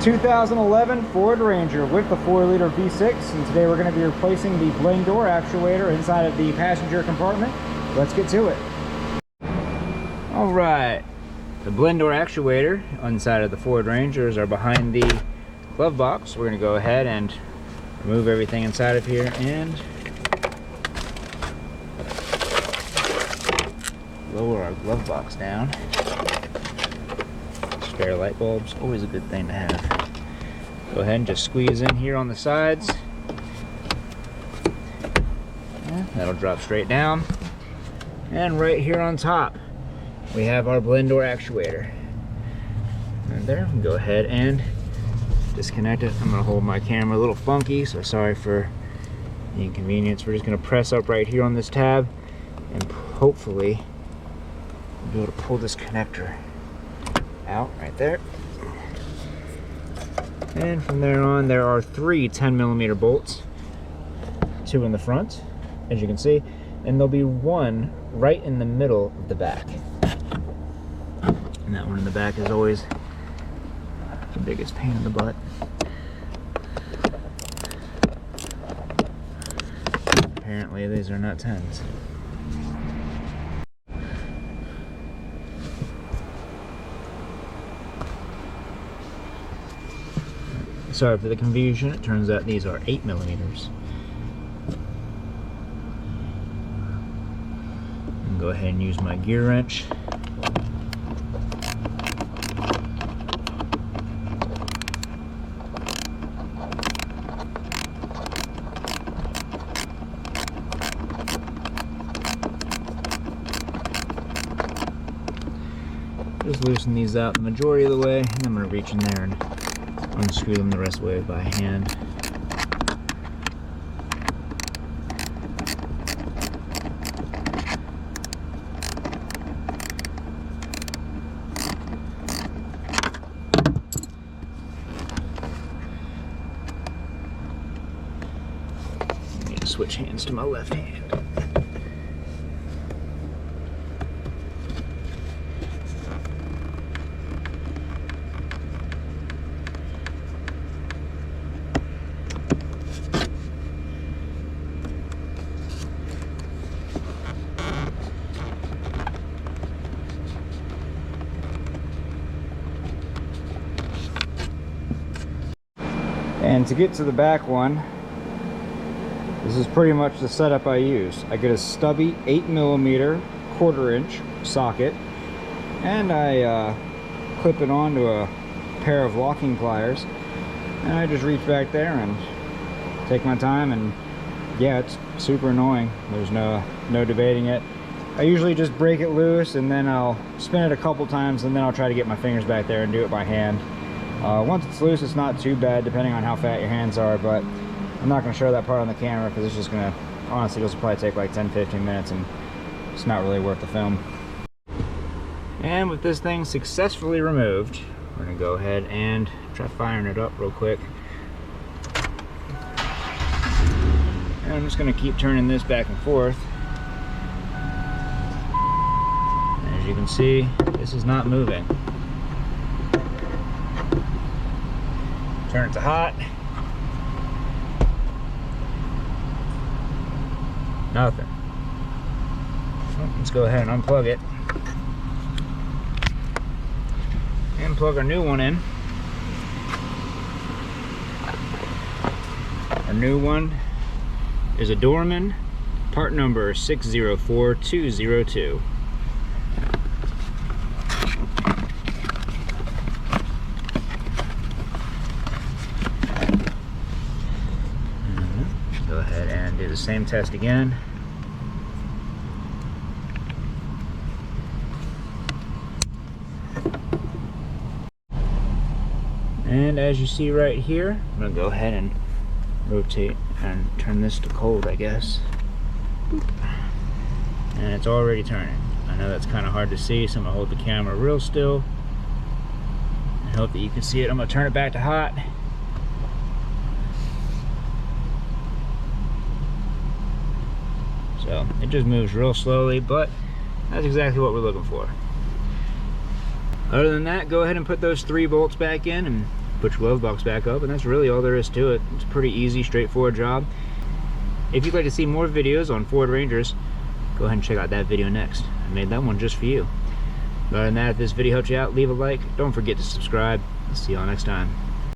2011 Ford Ranger with the 4-liter V6, and today we're going to be replacing the blend door actuator inside of the passenger compartment. Let's get to it. Alright, the blend door actuator inside of the Ford Rangers are behind the glove box. We're going to go ahead and remove everything inside of here and lower our glove box down. Spare light bulbs, always a good thing to have. Go ahead and just squeeze in here on the sides. Yeah, that'll drop straight down. And right here on top, we have our blend door actuator. Right there, we can go ahead and disconnect it. I'm gonna hold my camera a little funky, so sorry for the inconvenience. We're just gonna press up right here on this tab and hopefully we'll be able to pull this connector out right there. And from there on, there are 3 10mm bolts, 2 in the front, as you can see, and there'll be 1 right in the middle of the back. And that one in the back is always the biggest pain in the butt. Apparently these are not 10s. Sorry for the confusion, it turns out these are 8mm. And go ahead and use my gear wrench. Just loosen these out the majority of the way, and I'm going to reach in there and unscrew them the rest of the way by hand. I need to switch hands to my left hand. And to get to the back one, this is pretty much the setup I use. I get a stubby 8mm 1/4" socket, and I clip it onto a pair of locking pliers, and I just reach back there and take my time. And yeah, it's super annoying. There's no debating it. I usually just break it loose and then I'll spin it a couple times, and then I'll try to get my fingers back there and do it by hand. Once it's loose, it's not too bad depending on how fat your hands are, but I'm not going to show that part on the camera because it's just going to, honestly, it'll probably take like 10-15 minutes and it's not really worth the film. And with this thing successfully removed, we're going to go ahead and try firing it up real quick. And I'm just going to keep turning this back and forth. And as you can see, this is not moving. Turn it to hot. Nothing. Well, let's go ahead and unplug it. And plug our new one in. Our new one is a Dorman, part number 604202. Go ahead and do the same test again. And as you see right here, I'm going to go ahead and rotate and turn this to cold, I guess. Boop. And it's already turning. I know that's kind of hard to see, so I'm going to hold the camera real still and hope that you can see it. I'm going to turn it back to hot. So it just moves real slowly, but that's exactly what we're looking for. Other than that, go ahead and put those 3 bolts back in and put your glove box back up, and that's really all there is to it. It's a pretty easy, straightforward job. If you'd like to see more videos on Ford Rangers, go ahead and check out that video next. I made that one just for you. Other than that, if this video helped you out, leave a like. Don't forget to subscribe. See y'all next time.